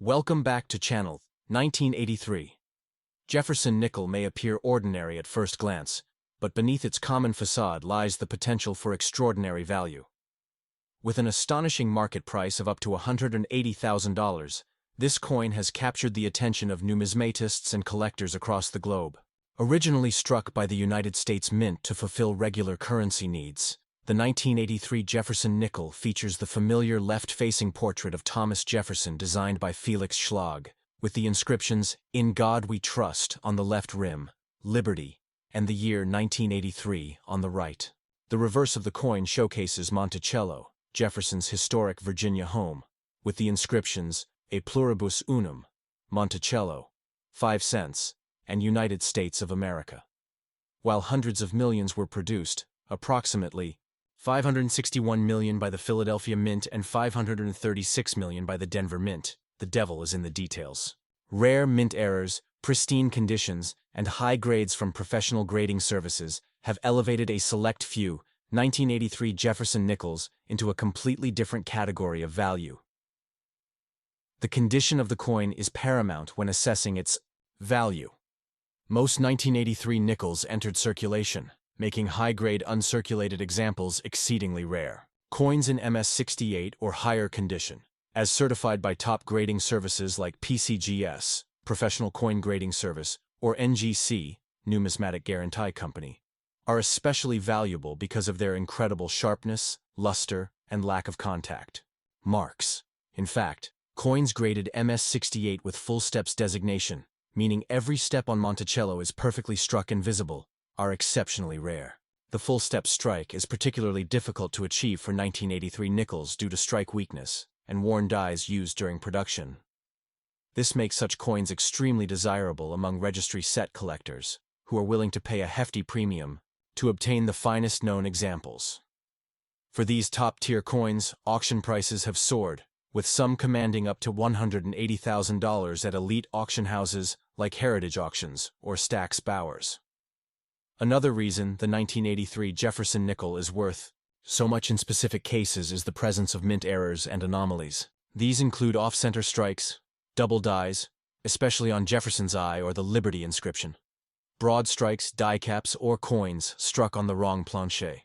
Welcome back to channel 1983. Jefferson Nickel may appear ordinary at first glance, but beneath its common facade lies the potential for extraordinary value. With an astonishing market price of up to $180,000, this coin has captured the attention of numismatists and collectors across the globe. Originally struck by the United States Mint to fulfill regular currency needs, the 1983 Jefferson Nickel features the familiar left-facing portrait of Thomas Jefferson designed by Felix Schlag, with the inscriptions, "In God We Trust" on the left rim, "Liberty," and the year 1983 on the right. The reverse of the coin showcases Monticello, Jefferson's historic Virginia home, with the inscriptions, "A pluribus unum, Monticello, 5 cents, and United States of America." While hundreds of millions were produced, approximately 561 million by the Philadelphia Mint and 536 million by the Denver Mint, the devil is in the details. Rare mint errors, pristine conditions, and high grades from professional grading services have elevated a select few 1983 Jefferson Nickels into a completely different category of value. The condition of the coin is paramount when assessing its value. Most 1983 nickels entered circulation, making high-grade uncirculated examples exceedingly rare. Coins in MS-68 or higher condition, as certified by top grading services like PCGS, Professional Coin Grading Service, or NGC, Numismatic Guarantee Company, are especially valuable because of their incredible sharpness, luster, and lack of contact marks. In fact, coins graded MS-68 with full steps designation, meaning every step on Monticello is perfectly struck and visible, are exceptionally rare. The full step strike is particularly difficult to achieve for 1983 nickels due to strike weakness and worn dies used during production. This makes such coins extremely desirable among registry set collectors, who are willing to pay a hefty premium to obtain the finest known examples. For these top-tier coins, auction prices have soared, with some commanding up to $180,000 at elite auction houses like Heritage Auctions or Stack's Bowers. Another reason the 1983 Jefferson Nickel is worth so much in specific cases is the presence of mint errors and anomalies. These include off-center strikes, double dies, especially on Jefferson's eye or the Liberty inscription, broad strikes, die caps, or coins struck on the wrong plancher.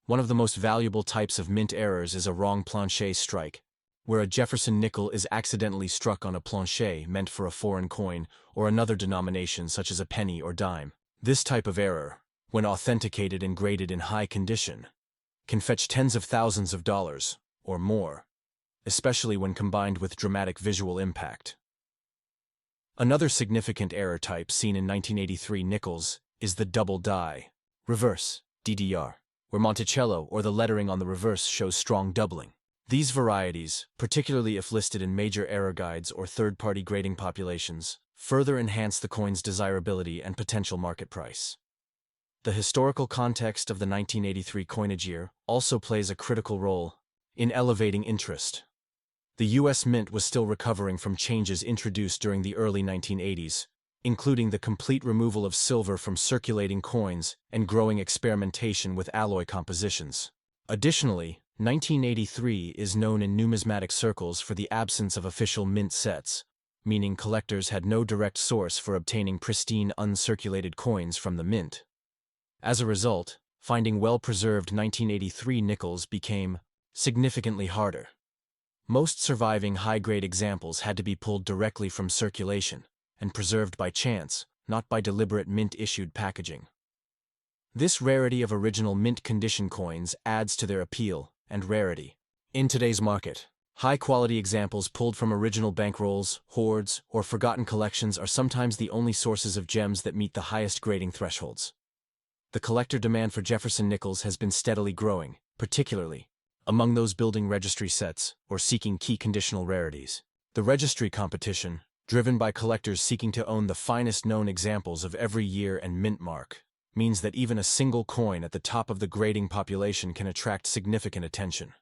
One of the most valuable types of mint errors is a wrong plancher strike, where a Jefferson nickel is accidentally struck on a plancher meant for a foreign coin or another denomination such as a penny or dime. This type of error, when authenticated and graded in high condition, can fetch tens of thousands of dollars, or more, especially when combined with dramatic visual impact. Another significant error type seen in 1983 nickels is the double die, reverse, DDR, where Monticello or the lettering on the reverse shows strong doubling. These varieties, particularly if listed in major error guides or third-party grading populations, further enhance the coin's desirability and potential market price. The historical context of the 1983 coinage year also plays a critical role in elevating interest. The U.S. Mint was still recovering from changes introduced during the early 1980s, including the complete removal of silver from circulating coins and growing experimentation with alloy compositions. Additionally, 1983 is known in numismatic circles for the absence of official mint sets, meaning collectors had no direct source for obtaining pristine uncirculated coins from the mint. As a result, finding well-preserved 1983 nickels became significantly harder. Most surviving high-grade examples had to be pulled directly from circulation and preserved by chance, not by deliberate mint-issued packaging. This rarity of original mint-condition coins adds to their appeal and rarity. In today's market, high-quality examples pulled from original bankrolls, hoards, or forgotten collections are sometimes the only sources of gems that meet the highest grading thresholds. The collector demand for Jefferson nickels has been steadily growing, particularly among those building registry sets or seeking key conditional rarities. The registry competition, driven by collectors seeking to own the finest known examples of every year and mint mark, means that even a single coin at the top of the grading population can attract significant attention.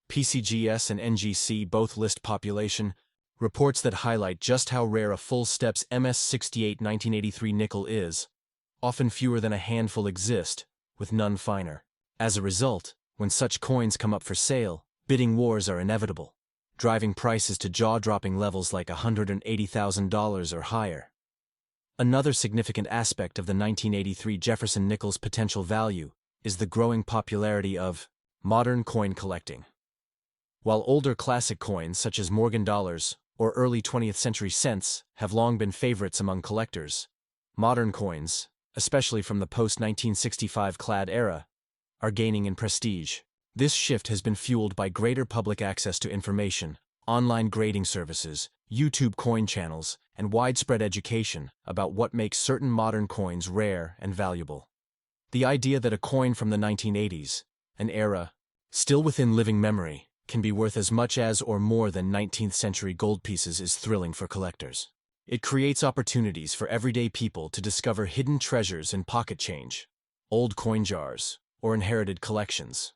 PCGS and NGC both list population reports that highlight just how rare a full steps MS-68 1983 nickel is. Often fewer than a handful exist, with none finer. As a result, when such coins come up for sale, bidding wars are inevitable. driving prices to jaw-dropping levels like $180,000 or higher. Another significant aspect of the 1983 Jefferson Nickel's potential value is the growing popularity of modern coin collecting. While older classic coins such as Morgan dollars or early 20th century cents have long been favorites among collectors, modern coins, especially from the post-1965 clad era, are gaining in prestige. This shift has been fueled by greater public access to information, online grading services, YouTube coin channels, and widespread education about what makes certain modern coins rare and valuable. The idea that a coin from the 1980s, an era still within living memory, can be worth as much as or more than 19th century gold pieces is thrilling for collectors. It creates opportunities for everyday people to discover hidden treasures in pocket change, old coin jars, or inherited collections.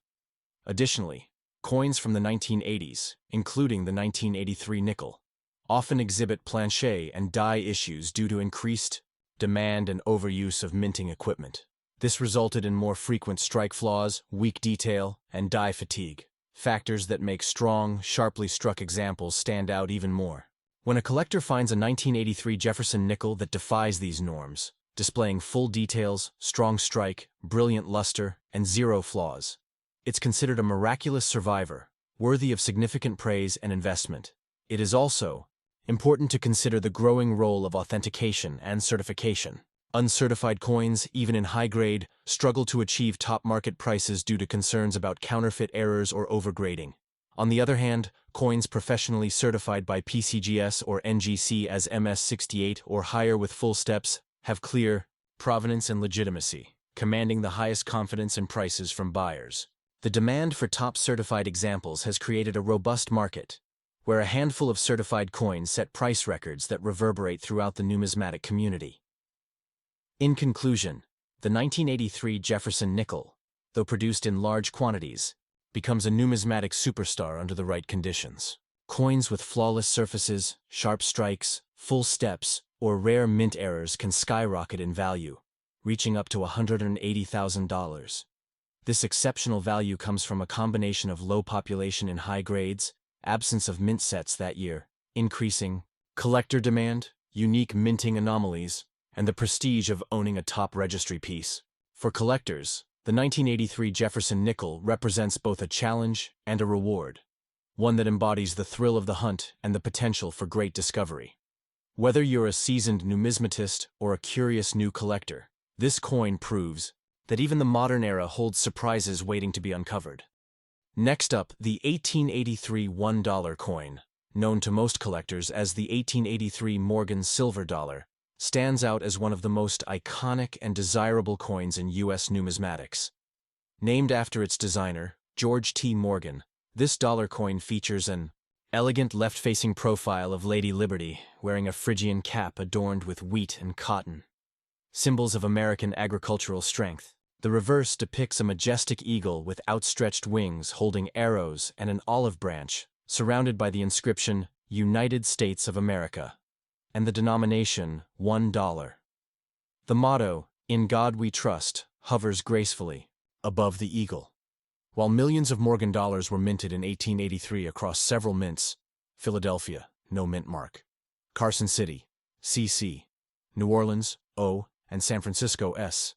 Additionally, coins from the 1980s, including the 1983 nickel, often exhibit planchet and die issues due to increased demand and overuse of minting equipment. This resulted in more frequent strike flaws, weak detail, and die fatigue, factors that make strong, sharply struck examples stand out even more. When a collector finds a 1983 Jefferson nickel that defies these norms, displaying full details, strong strike, brilliant luster, and zero flaws, it's considered a miraculous survivor, worthy of significant praise and investment. It is also important to consider the growing role of authentication and certification. Uncertified coins, even in high grade, struggle to achieve top market prices due to concerns about counterfeit errors or overgrading. On the other hand, coins professionally certified by PCGS or NGC as MS68 or higher with full steps have clear provenance and legitimacy, commanding the highest confidence and prices from buyers. The demand for top certified examples has created a robust market, where a handful of certified coins set price records that reverberate throughout the numismatic community. In conclusion, the 1983 Jefferson nickel, though produced in large quantities, becomes a numismatic superstar under the right conditions. Coins with flawless surfaces, sharp strikes, full steps, or rare mint errors can skyrocket in value, reaching up to $180,000. This exceptional value comes from a combination of low population in high grades, absence of mint sets that year, increasing collector demand, unique minting anomalies, and the prestige of owning a top registry piece. For collectors, the 1983 Jefferson nickel represents both a challenge and a reward, one that embodies the thrill of the hunt and the potential for great discovery. Whether you're a seasoned numismatist or a curious new collector, this coin proves that even the modern era holds surprises waiting to be uncovered. Next up, the 1883 $1 coin, known to most collectors as the 1883 Morgan silver dollar, stands out as one of the most iconic and desirable coins in U.S. numismatics. Named after its designer, George T. Morgan, this dollar coin features an elegant left-facing profile of Lady Liberty wearing a Phrygian cap adorned with wheat and cotton, symbols of American agricultural strength. The reverse depicts a majestic eagle with outstretched wings holding arrows and an olive branch, surrounded by the inscription, United States of America, and the denomination, $1. The motto, In God We Trust, hovers gracefully above the eagle. While millions of Morgan dollars were minted in 1883 across several mints, Philadelphia, no mint mark, Carson City, CC, New Orleans, O, and San Francisco, S,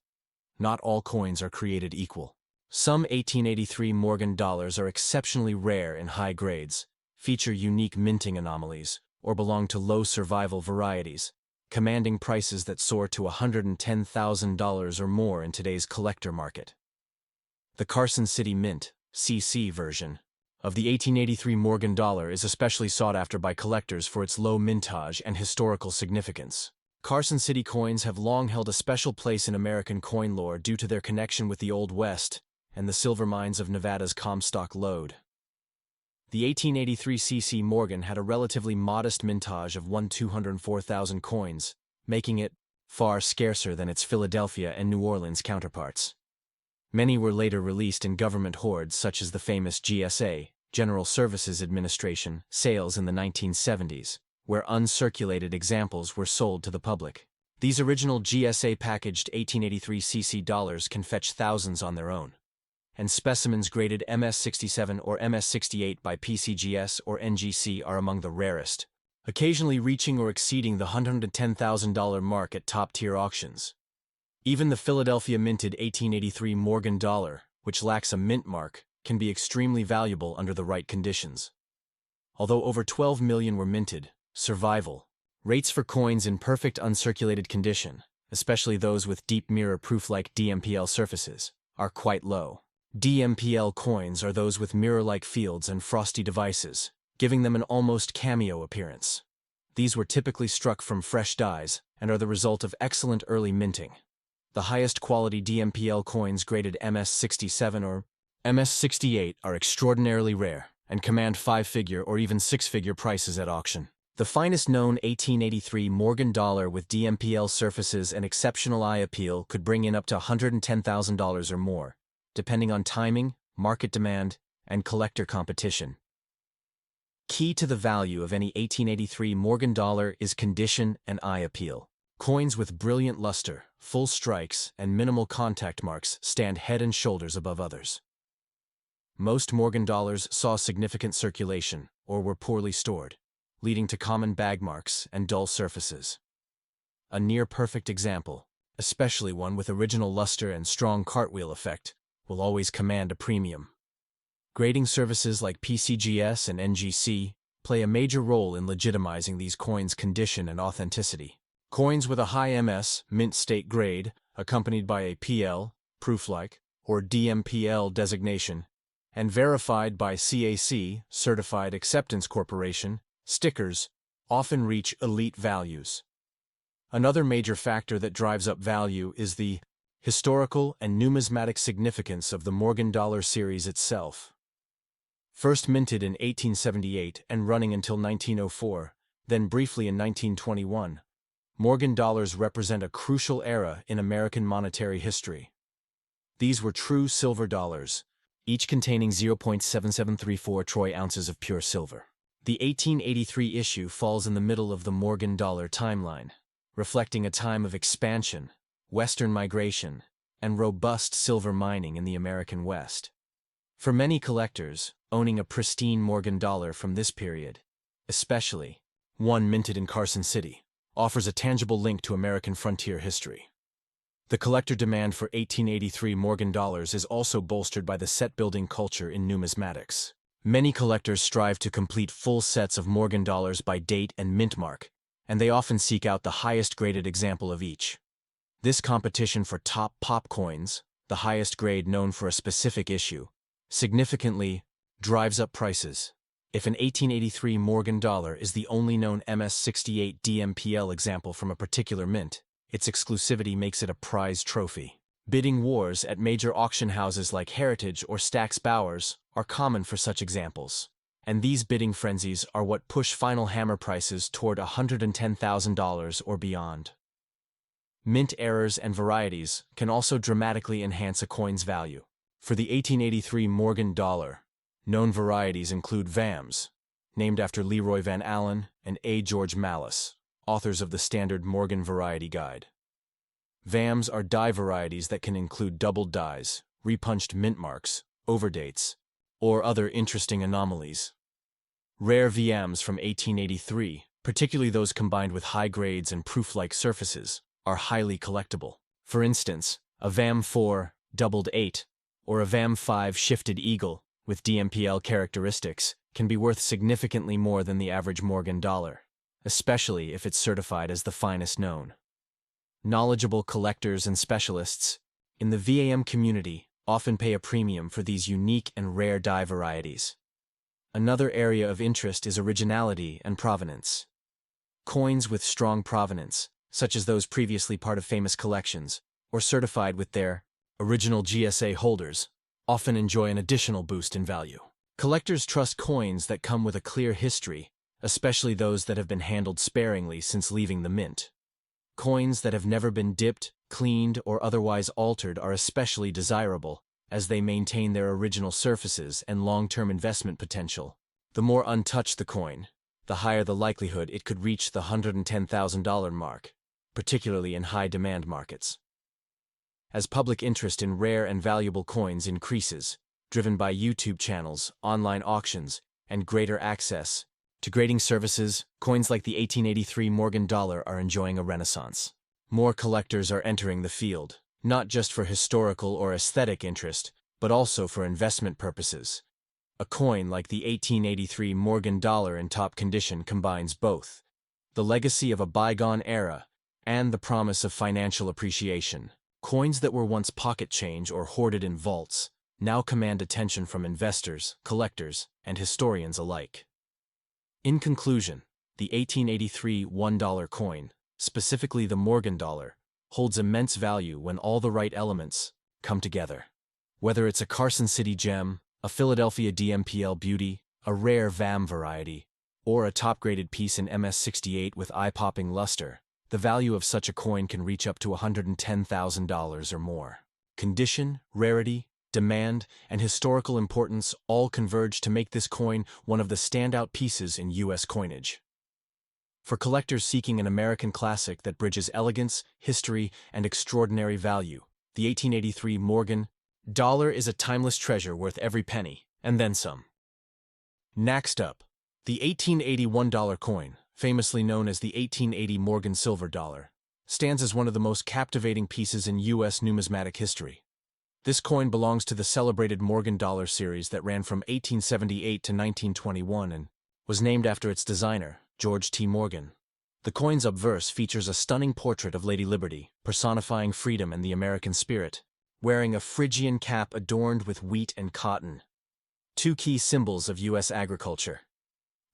not all coins are created equal. Some 1883 Morgan dollars are exceptionally rare in high grades, feature unique minting anomalies, or belong to low survival varieties, commanding prices that soar to $110,000 or more in today's collector market. The Carson City Mint, CC version, of the 1883 Morgan dollar is especially sought after by collectors for its low mintage and historical significance. Carson City coins have long held a special place in American coin lore due to their connection with the Old West and the silver mines of Nevada's Comstock Lode. The 1883 CC Morgan had a relatively modest mintage of 204,000 coins, making it far scarcer than its Philadelphia and New Orleans counterparts. Many were later released in government hoards such as the famous GSA, General Services Administration, sales in the 1970s, where uncirculated examples were sold to the public. These original GSA packaged 1883 CC dollars can fetch thousands on their own, and specimens graded MS67 or MS68 by PCGS or NGC are among the rarest, occasionally reaching or exceeding the $110,000 mark at top-tier auctions. Even the Philadelphia minted 1883 Morgan dollar, which lacks a mint mark, can be extremely valuable under the right conditions. Although over 12 million were minted, survival rates for coins in perfect uncirculated condition, especially those with deep mirror-proof like DMPL surfaces, are quite low. DMPL coins are those with mirror-like fields and frosty devices, giving them an almost cameo appearance. These were typically struck from fresh dies and are the result of excellent early minting. The highest quality DMPL coins graded MS67 or MS68 are extraordinarily rare and command 5-figure or even 6-figure prices at auction. The finest known 1883 Morgan dollar with DMPL surfaces and exceptional eye appeal could bring in up to $110,000 or more, depending on timing, market demand, and collector competition. Key to the value of any 1883 Morgan dollar is condition and eye appeal. Coins with brilliant luster, full strikes, and minimal contact marks stand head and shoulders above others. Most Morgan dollars saw significant circulation or were poorly stored, leading to common bag marks and dull surfaces. A near-perfect example, especially one with original luster and strong cartwheel effect, will always command a premium. Grading services like PCGS and NGC play a major role in legitimizing these coins' condition and authenticity. Coins with a high MS, mint state grade, accompanied by a PL, proof-like, or DMPL designation, and verified by CAC, Certified Acceptance Corporation, stickers, often reach elite values. Another major factor that drives up value is the historical and numismatic significance of the Morgan dollar series itself. First minted in 1878 and running until 1904, then briefly in 1921, Morgan dollars represent a crucial era in American monetary history. These were true silver dollars, each containing 0.7734 troy ounces of pure silver. The 1883 issue falls in the middle of the Morgan dollar timeline, reflecting a time of expansion, Western migration, and robust silver mining in the American West. For many collectors, owning a pristine Morgan dollar from this period, especially one minted in Carson City, offers a tangible link to American frontier history. The collector demand for 1883 Morgan dollars is also bolstered by the set-building culture in numismatics. Many collectors strive to complete full sets of Morgan dollars by date and mint mark, and they often seek out the highest graded example of each. This competition for top pop coins, the highest grade known for a specific issue, significantly drives up prices. If an 1883 Morgan dollar is the only known MS68 DMPL example from a particular mint, its exclusivity makes it a prized trophy. Bidding wars at major auction houses like Heritage or Stack's Bowers are common for such examples, and these bidding frenzies are what push final hammer prices toward $110,000 or beyond. Mint errors and varieties can also dramatically enhance a coin's value. For the 1883 Morgan dollar, known varieties include VAMs, named after Leroy Van Allen and A. George Mallis, authors of the standard Morgan Variety Guide. VAMs are die varieties that can include doubled dies, repunched mint marks, overdates, or other interesting anomalies. Rare VMs from 1883, particularly those combined with high grades and proof-like surfaces, are highly collectible. For instance, a VAM 4 doubled 8 or a VAM 5 shifted eagle with DMPL characteristics can be worth significantly more than the average Morgan dollar, especially if it's certified as the finest known. Knowledgeable collectors and specialists in the VAM community often pay a premium for these unique and rare die varieties. Another area of interest is originality and provenance. Coins with strong provenance, such as those previously part of famous collections, or certified with their original GSA holders, often enjoy an additional boost in value. Collectors trust coins that come with a clear history, especially those that have been handled sparingly since leaving the mint. Coins that have never been dipped, cleaned, or otherwise altered are especially desirable, as they maintain their original surfaces and long-term investment potential. The more untouched the coin, the higher the likelihood it could reach the $110,000 mark, particularly in high-demand markets. as public interest in rare and valuable coins increases, driven by YouTube channels, online auctions, and greater access to grading services, coins like the 1883 Morgan dollar are enjoying a renaissance. More collectors are entering the field, not just for historical or aesthetic interest, but also for investment purposes. A coin like the 1883 Morgan dollar in top condition combines both the legacy of a bygone era and the promise of financial appreciation. Coins that were once pocket change or hoarded in vaults now command attention from investors, collectors, and historians alike. In conclusion, the 1883 $1 coin, specifically the Morgan dollar, holds immense value when all the right elements come together. Whether it's a Carson City gem, a Philadelphia DMPL beauty, a rare VAM variety, or a top-graded piece in MS68 with eye-popping luster, the value of such a coin can reach up to $110,000 or more. Condition, rarity, demand, and historical importance all converge to make this coin one of the standout pieces in U.S. coinage. For collectors seeking an American classic that bridges elegance, history, and extraordinary value, the 1883 Morgan dollar is a timeless treasure worth every penny, and then some. Next up, the 1880 $1 coin, famously known as the 1880 Morgan silver dollar, stands as one of the most captivating pieces in U.S. numismatic history. This coin belongs to the celebrated Morgan dollar series that ran from 1878 to 1921 and was named after its designer, George T. Morgan. The coin's obverse features a stunning portrait of Lady Liberty, personifying freedom and the American spirit, wearing a Phrygian cap adorned with wheat and cotton, two key symbols of U.S. agriculture.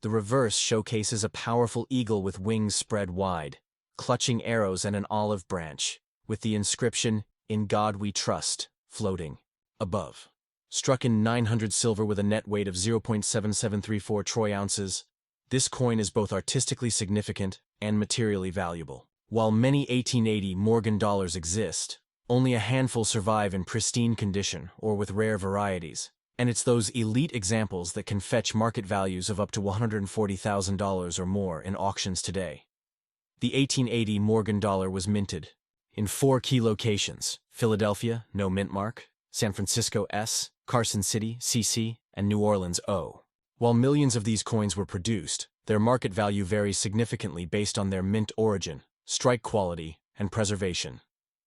The reverse showcases a powerful eagle with wings spread wide, clutching arrows and an olive branch, with the inscription, "In God We Trust," floating above. Struck in 900 silver with a net weight of 0.7734 troy ounces, this coin is both artistically significant and materially valuable. While many 1880 Morgan dollars exist, only a handful survive in pristine condition or with rare varieties, and it's those elite examples that can fetch market values of up to $140,000 or more in auctions today. The 1880 Morgan dollar was minted in 4 key locations: Philadelphia, no mint mark; San Francisco, S; Carson City, CC; and New Orleans, O. While millions of these coins were produced, their market value varies significantly based on their mint origin, strike quality, and preservation.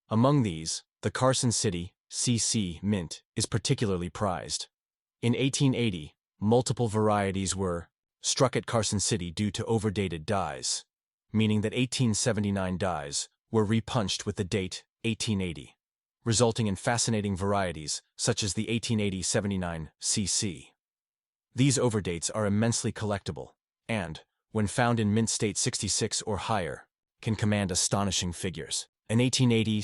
Among these, the Carson City, CC mint is particularly prized. In 1880, multiple varieties were struck at Carson City due to overdated dies, meaning that 1879 dies were repunched with the date 1880, resulting in fascinating varieties such as the 1880-79 CC. These overdates are immensely collectible and, when found in mint state 66 or higher, can command astonishing figures. An 1880-79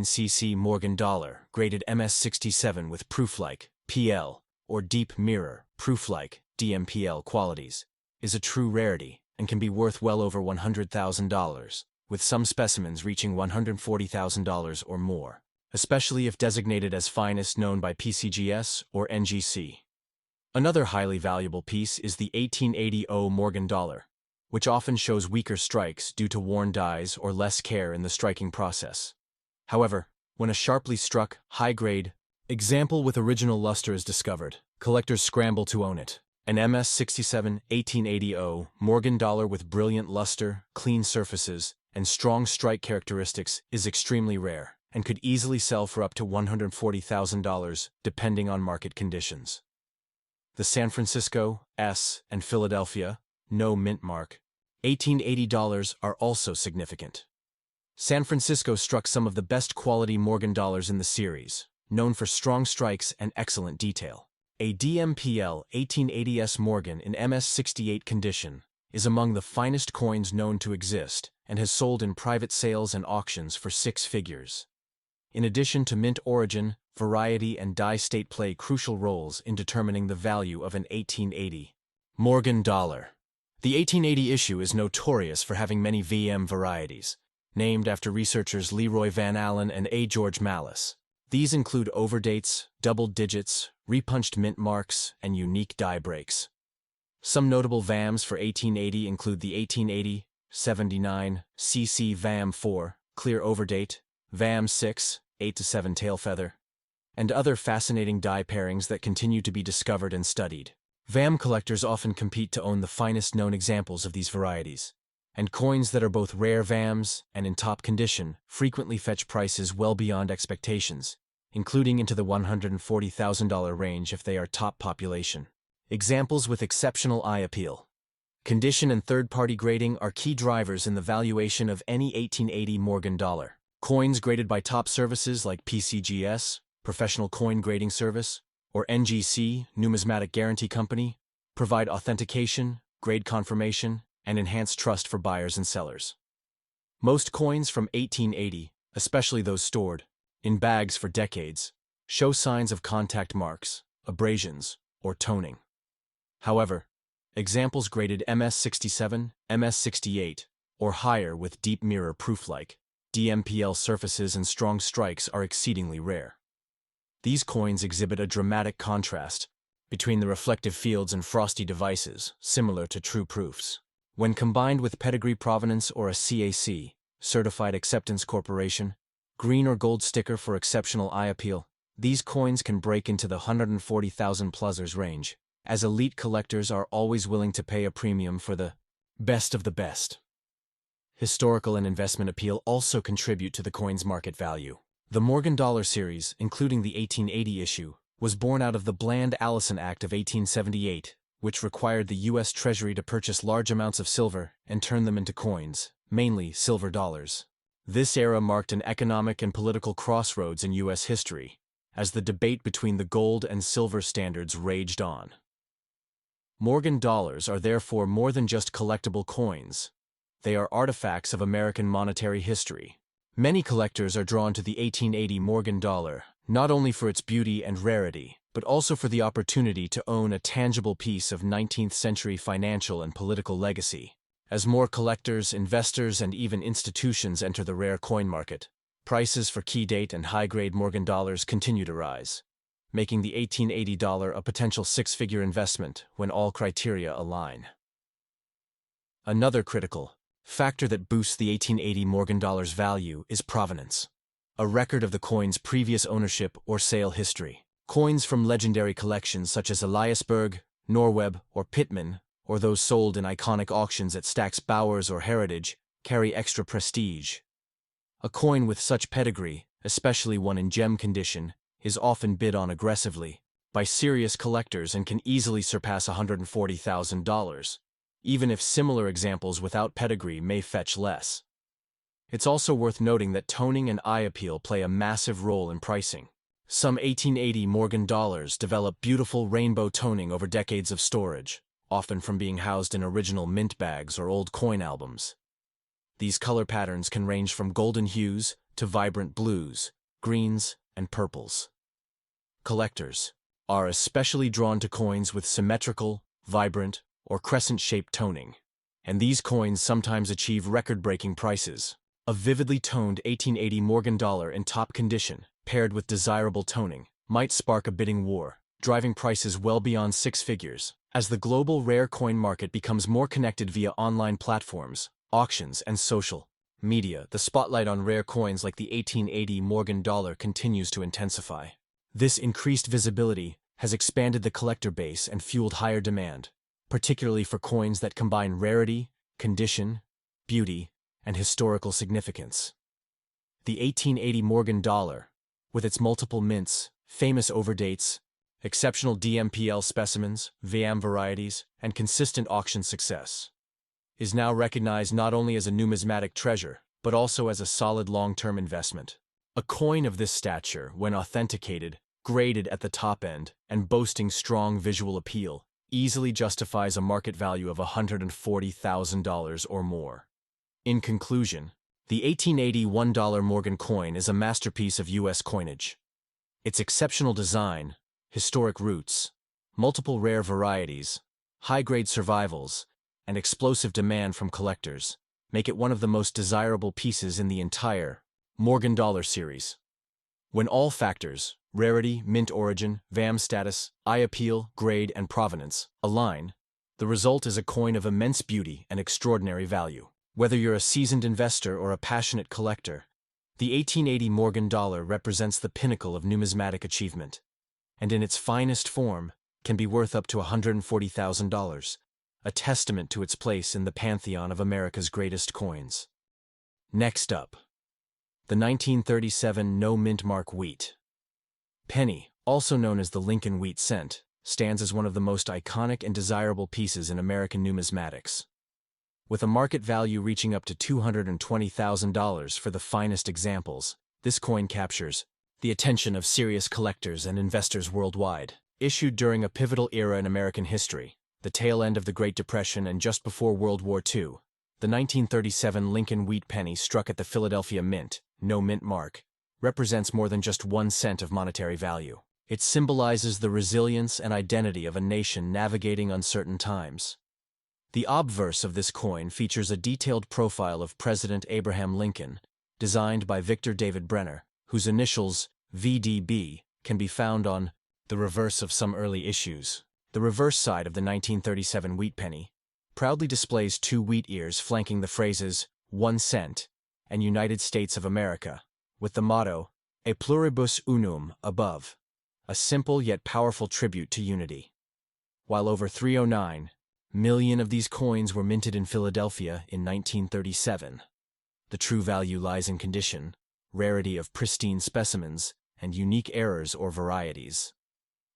CC Morgan dollar, graded MS67 with proof-like PL or deep mirror proof-like DMPL qualities, is a true rarity and can be worth well over $100,000, with some specimens reaching $140,000 or more, especially if designated as finest known by PCGS or NGC. Another highly valuable piece is the 1880 Morgan dollar, which often shows weaker strikes due to worn dies or less care in the striking process. However, when a sharply struck, high-grade example with original luster is discovered, collectors scramble to own it. An MS67 1880 Morgan dollar with brilliant luster, clean surfaces, and strong strike characteristics is extremely rare and could easily sell for up to $140,000 depending on market conditions. The San Francisco, S, and Philadelphia, no mint mark, 1880 dollars are also significant. San Francisco struck some of the best quality Morgan dollars in the series, known for strong strikes and excellent detail. A DMPL 1880s Morgan in MS68 condition is among the finest coins known to exist and has sold in private sales and auctions for 6 figures. In addition to mint origin, variety and die state play crucial roles in determining the value of an 1880 Morgan dollar. The 1880 issue is notorious for having many VM varieties, named after researchers Leroy Van Allen and A. George Mallis. These include overdates, double digits, repunched mint marks, and unique die breaks. Some notable VAMs for 1880 include the 1880-79 CC VAM 4, clear overdate, VAM 6, 8 to 7 tail feather, and other fascinating die pairings that continue to be discovered and studied. VAM collectors often compete to own the finest known examples of these varieties, and coins that are both rare VAMs and in top condition frequently fetch prices well beyond expectations, including into the $140,000 range if they are top population. Examples with exceptional eye appeal. Condition and third-party grading are key drivers in the valuation of any 1880 Morgan dollar. Coins graded by top services like PCGS, Professional Coin Grading Service, or NGC, Numismatic Guarantee Company, provide authentication, grade confirmation, and enhanced trust for buyers and sellers. Most coins from 1880, especially those stored in bags for decades, show signs of contact marks, abrasions, or toning. However, examples graded MS67, MS68, or higher with deep mirror proof-like DMPL surfaces and strong strikes are exceedingly rare. These coins exhibit a dramatic contrast between the reflective fields and frosty devices, similar to true proofs. When combined with pedigree provenance or a CAC, Certified Acceptance Corporation, green or gold sticker for exceptional eye appeal, these coins can break into the 140,000 plusers range, as elite collectors are always willing to pay a premium for the best of the best. Historical and investment appeal also contribute to the coin's market value. The Morgan Dollar series, including the 1880 issue, was born out of the Bland-Allison Act of 1878, which required the U.S. Treasury to purchase large amounts of silver and turn them into coins, mainly silver dollars. This era marked an economic and political crossroads in U.S. history, as the debate between the gold and silver standards raged on. Morgan dollars are therefore more than just collectible coins. They are artifacts of American monetary history. Many collectors are drawn to the 1880 Morgan dollar, not only for its beauty and rarity, but also for the opportunity to own a tangible piece of 19th-century financial and political legacy. As more collectors, investors, and even institutions enter the rare coin market, prices for key-date and high-grade Morgan dollars continue to rise, making the 1880 dollar a potential six-figure investment when all criteria align. Another critical factor that boosts the 1880 Morgan dollar's value is provenance, a record of the coin's previous ownership or sale history. Coins from legendary collections such as Eliasberg, Norweb, or Pittman, or those sold in iconic auctions at Stack's Bowers or Heritage, carry extra prestige. A coin with such pedigree, especially one in gem condition, is often bid on aggressively by serious collectors and can easily surpass $140,000, even if similar examples without pedigree may fetch less. It's also worth noting that toning and eye appeal play a massive role in pricing. Some 1880 Morgan dollars develop beautiful rainbow toning over decades of storage, often from being housed in original mint bags or old coin albums. These color patterns can range from golden hues to vibrant blues, greens, and purples. Collectors are especially drawn to coins with symmetrical, vibrant, or crescent-shaped toning, and these coins sometimes achieve record-breaking prices. A vividly toned 1880 Morgan dollar in top condition, paired with desirable toning, might spark a bidding war, driving prices well beyond six figures. As the global rare coin market becomes more connected via online platforms, auctions, and social media, the spotlight on rare coins like the 1880 Morgan dollar continues to intensify. This increased visibility has expanded the collector base and fueled higher demand, particularly for coins that combine rarity, condition, beauty, and historical significance. The 1880 Morgan dollar, with its multiple mints, famous overdates, exceptional DMPL specimens, VM varieties, and consistent auction success, is now recognized not only as a numismatic treasure, but also as a solid long-term investment. A coin of this stature, when authenticated, graded at the top end, and boasting strong visual appeal, easily justifies a market value of $140,000 or more. In conclusion, the 1880 $1 Morgan coin is a masterpiece of U.S. coinage. Its exceptional design, historic roots, multiple rare varieties, high-grade survivals, and explosive demand from collectors make it one of the most desirable pieces in the entire Morgan dollar series. When all factors, rarity, mint origin, VAM status, eye appeal, grade, and provenance, align, the result is a coin of immense beauty and extraordinary value. Whether you're a seasoned investor or a passionate collector, The 1880 Morgan dollar represents the pinnacle of numismatic achievement, and in its finest form can be worth up to $140,000, a testament to its place in the pantheon of America's greatest coins. Next up, the 1937 no-mint mark wheat penny, also known as the Lincoln wheat cent, stands as one of the most iconic and desirable pieces in American numismatics. With a market value reaching up to $220,000 for the finest examples, this coin captures the attention of serious collectors and investors worldwide. Issued during a pivotal era in American history, the tail end of the Great Depression and just before World War II, the 1937 Lincoln wheat penny struck at the Philadelphia Mint, no mint mark, represents more than just 1 cent of monetary value. It symbolizes the resilience and identity of a nation navigating uncertain times. The obverse of this coin features a detailed profile of President Abraham Lincoln, designed by Victor David Brenner, whose initials, VDB, can be found on the reverse of some early issues. The reverse side of the 1937 wheat penny proudly displays 2 wheat ears flanking the phrases 1 cent and United States of America, with the motto, E pluribus unum, above, a simple yet powerful tribute to unity. While over 309 million of these coins were minted in Philadelphia in 1937, the true value lies in condition, rarity of pristine specimens, and unique errors or varieties.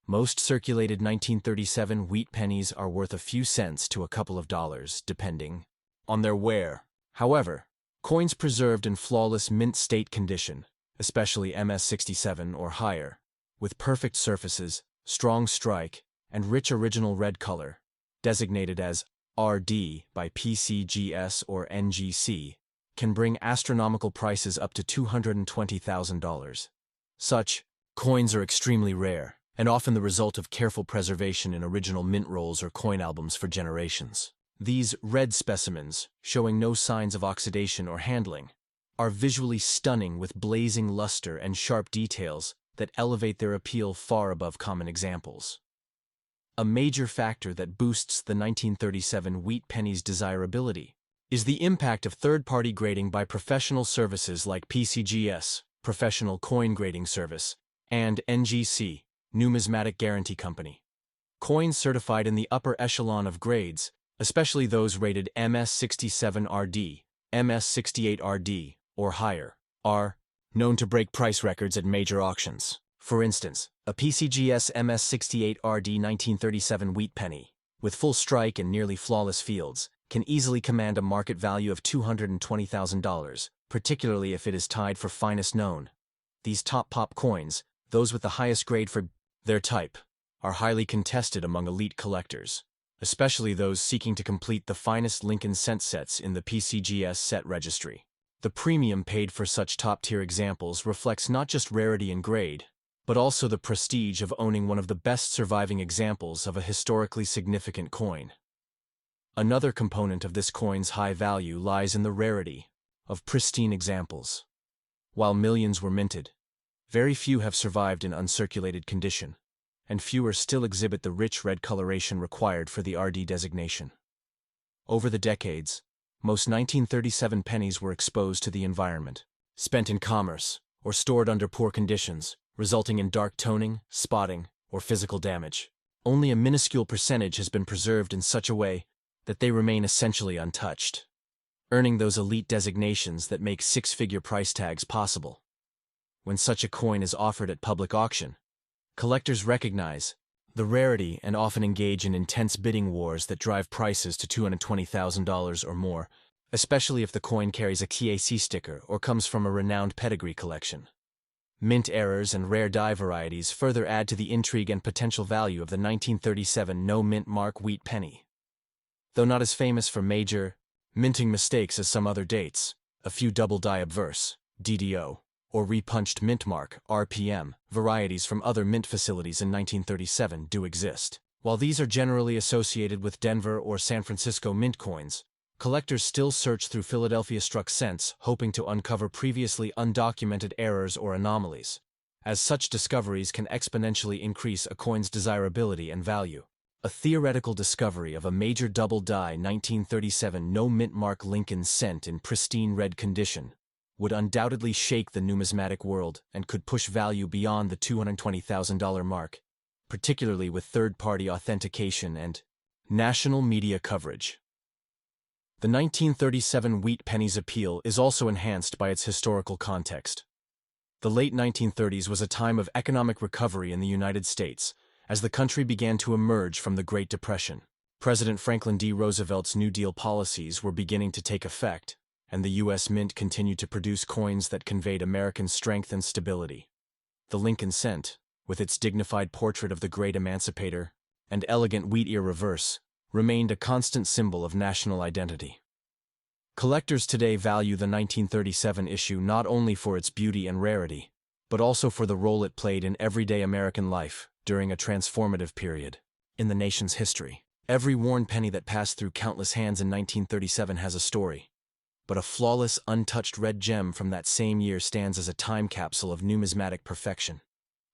Most circulated 1937 wheat pennies are worth a few cents to a couple of dollars, depending on their wear. However, coins preserved in flawless mint state condition, especially MS67 or higher, with perfect surfaces, strong strike, and rich original red color, designated as RD by PCGS or NGC, can bring astronomical prices up to $220,000. Such coins are extremely rare, and often the result of careful preservation in original mint rolls or coin albums for generations. These red specimens, showing no signs of oxidation or handling, are visually stunning with blazing luster and sharp details that elevate their appeal far above common examples. A major factor that boosts the 1937 wheat penny's desirability is the impact of third-party grading by professional services like PCGS, Professional Coin Grading Service, and NGC, Numismatic Guarantee Company. Coins certified in the upper echelon of grades, especially those rated MS67RD, MS68RD, or higher, are known to break price records at major auctions. For instance, a PCGS MS68RD 1937 wheat penny, with full strike and nearly flawless fields, can easily command a market value of $220,000, particularly if it is tied for finest known. These top pop coins, those with the highest grade for their type, are highly contested among elite collectors, especially those seeking to complete the finest Lincoln cent sets in the PCGS set registry. The premium paid for such top-tier examples reflects not just rarity and grade, but also the prestige of owning one of the best surviving examples of a historically significant coin. Another component of this coin's high value lies in the rarity of pristine examples. While millions were minted, very few have survived in uncirculated condition, and fewer still exhibit the rich red coloration required for the RD designation. Over the decades, most 1937 pennies were exposed to the environment, spent in commerce, or stored under poor conditions, resulting in dark toning, spotting, or physical damage. Only a minuscule percentage has been preserved in such a way that they remain essentially untouched, earning those elite designations that make 6-figure price tags possible. When such a coin is offered at public auction, collectors recognize the rarity and often engage in intense bidding wars that drive prices to $220,000 or more, especially if the coin carries a TAC sticker or comes from a renowned pedigree collection. Mint errors and rare die varieties further add to the intrigue and potential value of the 1937 no-mint mark wheat penny. Though not as famous for major minting mistakes as some other dates, a few double die obverse, DDO, or repunched mint mark, RPM, varieties from other mint facilities in 1937 do exist. While these are generally associated with Denver or San Francisco mint coins, collectors still search through Philadelphia-struck cents hoping to uncover previously undocumented errors or anomalies, as such discoveries can exponentially increase a coin's desirability and value. A theoretical discovery of a major double die 1937 no mint mark Lincoln cent in pristine red condition would undoubtedly shake the numismatic world and could push value beyond the $220,000 mark, particularly with third-party authentication and national media coverage. The 1937 wheat penny's appeal is also enhanced by its historical context. The late 1930s was a time of economic recovery in the United States as the country began to emerge from the Great Depression. President Franklin D. Roosevelt's New Deal policies were beginning to take effect, and the U.S. Mint continued to produce coins that conveyed American strength and stability. The Lincoln cent, with its dignified portrait of the great emancipator and elegant wheat-ear reverse, remained a constant symbol of national identity. Collectors today value the 1937 issue not only for its beauty and rarity, but also for the role it played in everyday American life during a transformative period in the nation's history. Every worn penny that passed through countless hands in 1937 has a story, but a flawless, untouched red gem from that same year stands as a time capsule of numismatic perfection.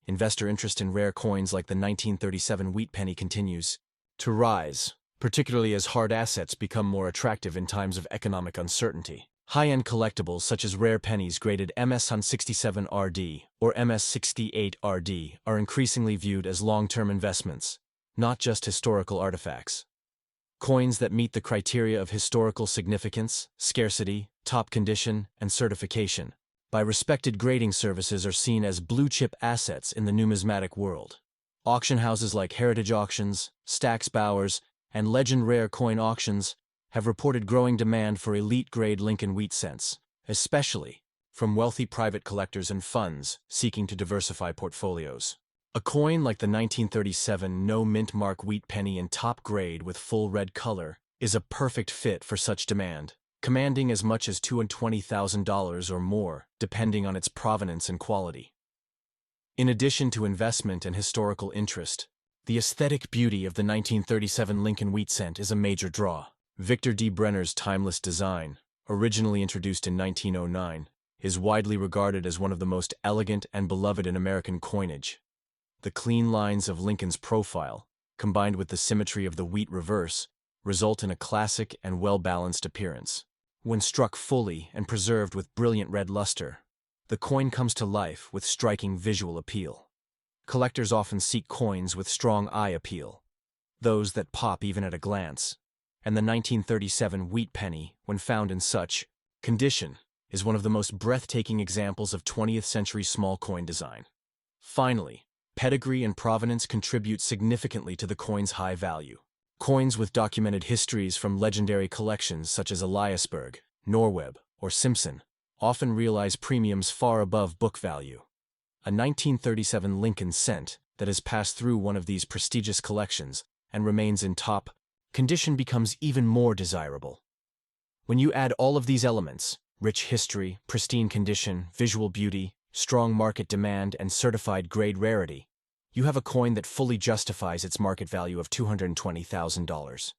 Investor interest in rare coins like the 1937 wheat penny continues to rise, particularly as hard assets become more attractive in times of economic uncertainty. High-end collectibles such as rare pennies graded MS-167RD or MS-68RD are increasingly viewed as long-term investments, not just historical artifacts. Coins that meet the criteria of historical significance, scarcity, top condition, and certification by respected grading services are seen as blue-chip assets in the numismatic world. Auction houses like Heritage Auctions, Stack's Bowers, and Legend Rare Coin Auctions have reported growing demand for elite-grade Lincoln wheat cents, especially from wealthy private collectors and funds seeking to diversify portfolios. A coin like the 1937 no mint mark wheat penny in top grade with full red color is a perfect fit for such demand, commanding as much as $220,000 or more, depending on its provenance and quality. In addition to investment and historical interest, the aesthetic beauty of the 1937 Lincoln wheat cent is a major draw. Victor D. Brenner's timeless design, originally introduced in 1909, is widely regarded as one of the most elegant and beloved in American coinage. The clean lines of Lincoln's profile, combined with the symmetry of the wheat reverse, result in a classic and well-balanced appearance. When struck fully and preserved with brilliant red luster, the coin comes to life with striking visual appeal. Collectors often seek coins with strong eye appeal, those that pop even at a glance, and the 1937 wheat penny, when found in such condition, is one of the most breathtaking examples of 20th century small coin design. Finally, pedigree and provenance contribute significantly to the coin's high value. Coins with documented histories from legendary collections such as Eliasberg, Norweb, or Simpson often realize premiums far above book value. A 1937 Lincoln cent that has passed through one of these prestigious collections and remains in top condition becomes even more desirable. When you add all of these elements, rich history, pristine condition, visual beauty, strong market demand, and certified grade rarity, you have a coin that fully justifies its market value of $220,000.